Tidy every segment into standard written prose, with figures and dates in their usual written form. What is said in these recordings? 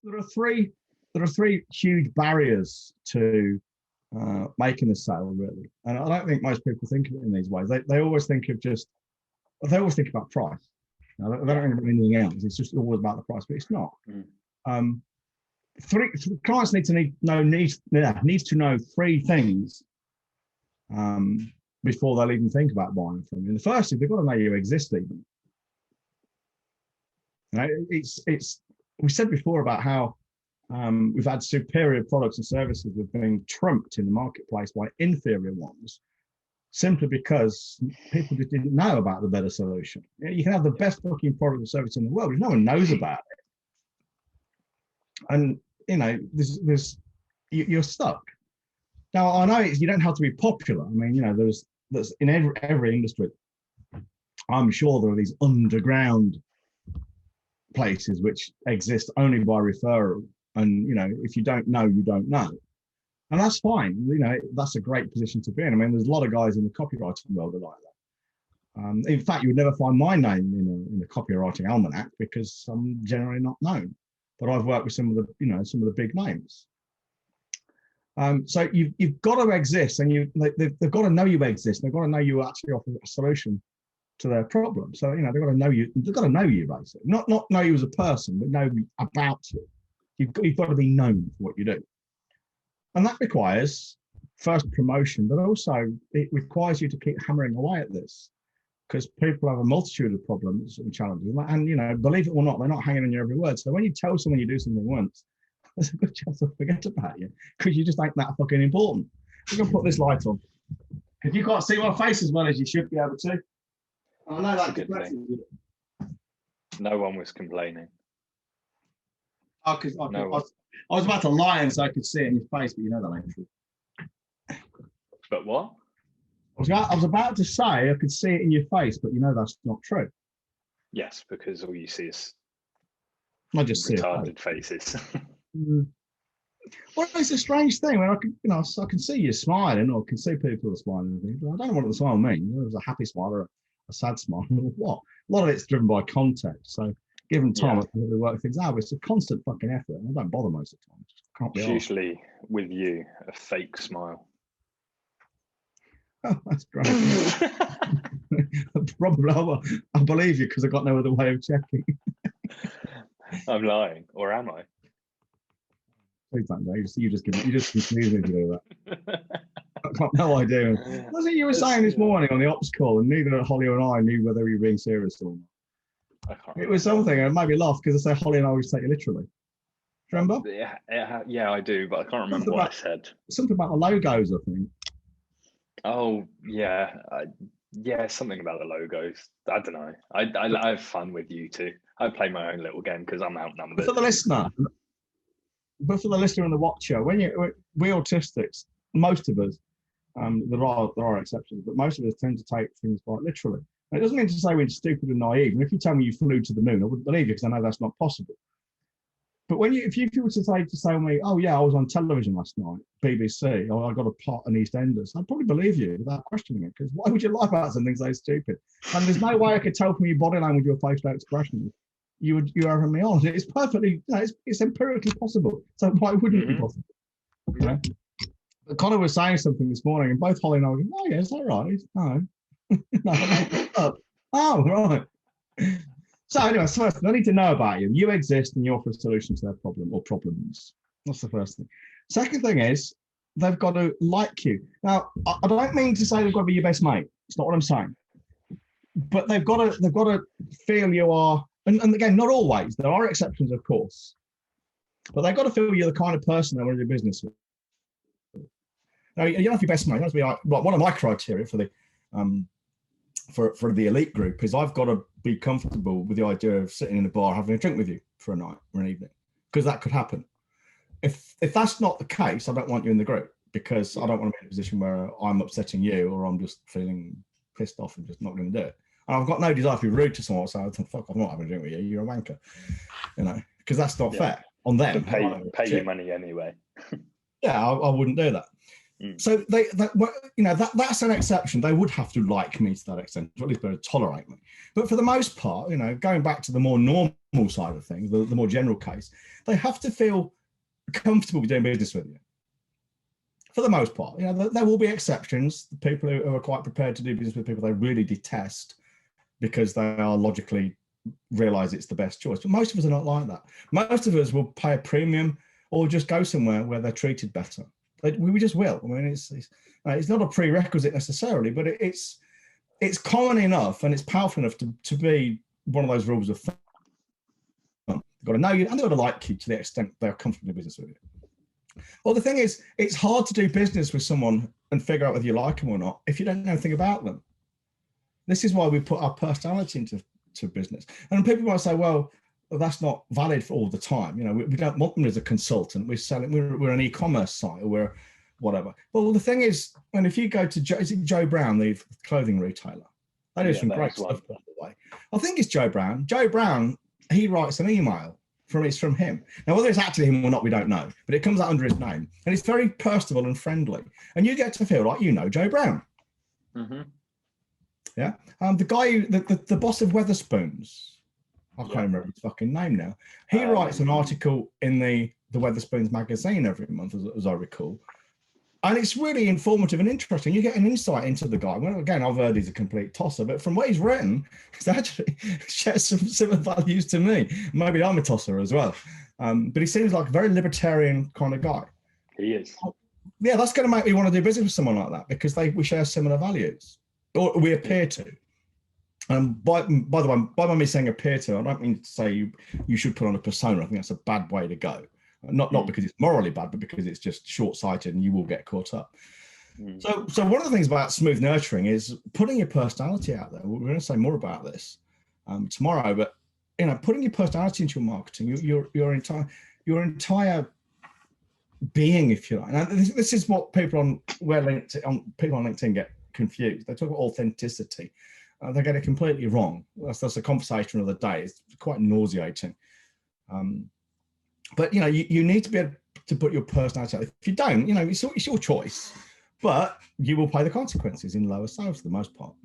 there are three huge barriers to making a sale, really. And I don't think most people think of it in these ways. They always think of about price. They don't think about anything else. It's just always about the price, but it's not. Clients need to know three things before they'll even think about buying from you. And the first is they've got to know you exist even. You know, we said before about how we've had superior products and services that have been trumped in the marketplace by inferior ones, simply because people just didn't know about the better solution. You can have the best fucking product or service in the world, but no one knows about it. And you know, you're stuck. Now I know you don't have to be popular. I mean, you know, there's in every industry, I'm sure there are these underground places which exist only by referral. And you know, if you don't know, you don't know, and that's fine. You know, that's a great position to be in. I mean, there's a lot of guys in the copywriting world that are like that. In fact, you would never find my name in a copywriting almanac because I'm generally not known. But I've worked with some of the big names. So you've got to exist, and they've got to know you exist. They've got to know you actually offer a solution to their problem. So you know, they've got to know you. They've got to know you, basically. Not know you as a person, but know about you. You've got to be known for what you do, and that requires first promotion, but also it requires you to keep hammering away at this, because people have a multitude of problems and challenges, and you know, believe it or not, they're not hanging on your every word. So when you tell someone you do something once, there's a good chance they'll forget about you because you just ain't that fucking important. I'm gonna put this light on because you can't see my face as well as you should be able to. I know that good thing. No one was complaining. I was about to lie and so I could see it in your face, but you know that ain't true. But what? I was about to say I could see it in your face, but you know that's not true. Yes, because all you see is retarded faces. Well, it's a strange thing when I can see you smiling, or I can see people are smiling, but I don't know what the smile means. Whether it was a happy smile or a sad smile, or what. A lot of it's driven by context. So given time, I think we work things out. But it's a constant fucking effort, and I don't bother most of the time. Can't be it's usually with you a fake smile. Oh, that's great. Probably, I believe you because I got no other way of checking. I'm lying, or am I? Please don't know. You just confuse me to do that. I've got no idea. Was it you were saying this morning on the ops call, and neither Holly or I knew whether you were being serious or not? It was something, and it made me laugh because I say Holly and I always take it literally. Remember? Yeah, I do, but I can't remember what I said. Something about the logos, I think. Oh yeah, something about the logos. I don't know. I have fun with you too. I play my own little game because I'm outnumbered. But for the listener and the watcher, we autistics, most of us, there are exceptions, but most of us tend to take things quite literally. And it doesn't mean to say we're stupid and naive. And if you tell me you flew to the moon, I wouldn't believe you because I know that's not possible. But if you were to say to me, oh yeah, I was on television last night, BBC, or I got a part in EastEnders, I'd probably believe you without questioning it. Because why would you lie about something so stupid? And there's no way I could tell from your body language, your facial expression, you having me on. It's perfectly, it's empirically possible. So why wouldn't it be possible? You know? But Connor was saying something this morning, and both Holly and I were going, oh yeah, is that right? No. Oh right. So anyway, first, they need to know about you. You exist and you offer a solution to their problem or problems. That's the first thing. Second thing is they've got to like you. Now, I don't mean to say they've got to be your best mate. It's not what I'm saying. But they've got to feel you are, and again, not always. There are exceptions, of course. But they've got to feel you're the kind of person they want to do business with. Now, you don't have to be best mate. You have to be like one of my criteria for the for the elite group is I've got to be comfortable with the idea of sitting in a bar having a drink with you for a night or an evening, because that could happen. If that's not the case, I don't want you in the group, because I don't want to be in a position where I'm upsetting you or I'm just feeling pissed off and just not going to do it. And I've got no desire to be rude to someone, so fuck, I'm not having a drink with you. You're a wanker, because that's not fair on them. Pay you money anyway. Yeah, I wouldn't do that. So that's an exception. They would have to like me to that extent, or at least be able to tolerate me. But for the most part, going back to the more normal side of things, the more general case, they have to feel comfortable with doing business with you. For the most part, you know, there will be exceptions. The people who are quite prepared to do business with people they really detest because they are logically realize it's the best choice. But most of us are not like that. Most of us will pay a premium or just go somewhere where they're treated better. We just will. I mean, it's not a prerequisite necessarily, but it's common enough and it's powerful enough to be one of those rules of thumb. They've got to know you and they've got to like you to the extent they're comfortable in business with you. Well, the thing is, it's hard to do business with someone and figure out whether you like them or not if you don't know anything about them. This is why we put our personality into business. And people might say, well, that's not valid for all the time. You know, we don't want them as a consultant. We're an e-commerce site or we're whatever. Well, the thing is, and if you go to is it Joe Brown, the clothing retailer? They do some great stuff, by the way. I think it's Joe Brown. Joe Brown, he writes an email it's from him. Now, whether it's actually him or not, we don't know, but it comes out under his name and it's very personable and friendly. And you get to feel like you know Joe Brown. Mm-hmm. Yeah. The guy, the boss of Weatherspoons, I can't remember his fucking name now. He writes an article in the Weatherspoons magazine every month, as I recall. And it's really informative and interesting. You get an insight into the guy. Well, again, I've heard he's a complete tosser, but from what he's written, he's actually shares some similar values to me. Maybe I'm a tosser as well. But he seems like a very libertarian kind of guy. He is. Yeah, that's going to make me want to do business with someone like that because we share similar values, or we appear to. By the way, by me saying appear to, I don't mean to say you should put on a persona. I think that's a bad way to go. Not because it's morally bad, but because it's just short-sighted and you will get caught up. So one of the things about smooth nurturing is putting your personality out there. We're going to say more about this tomorrow, but you know, putting your personality into your marketing, your entire being, if you like. Now, this is what people on LinkedIn get confused. They talk about authenticity. They get it completely wrong. That's a conversation of the day. It's quite nauseating. But you know, you need to be able to put your personality out. If you don't, you know, it's your choice, but you will pay the consequences in lower sales for the most part.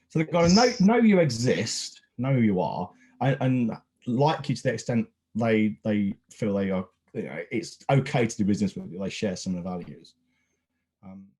So they've got to know you exist, know who you are, and like you to the extent they feel they are. You know, it's okay to do business with you. They share similar values.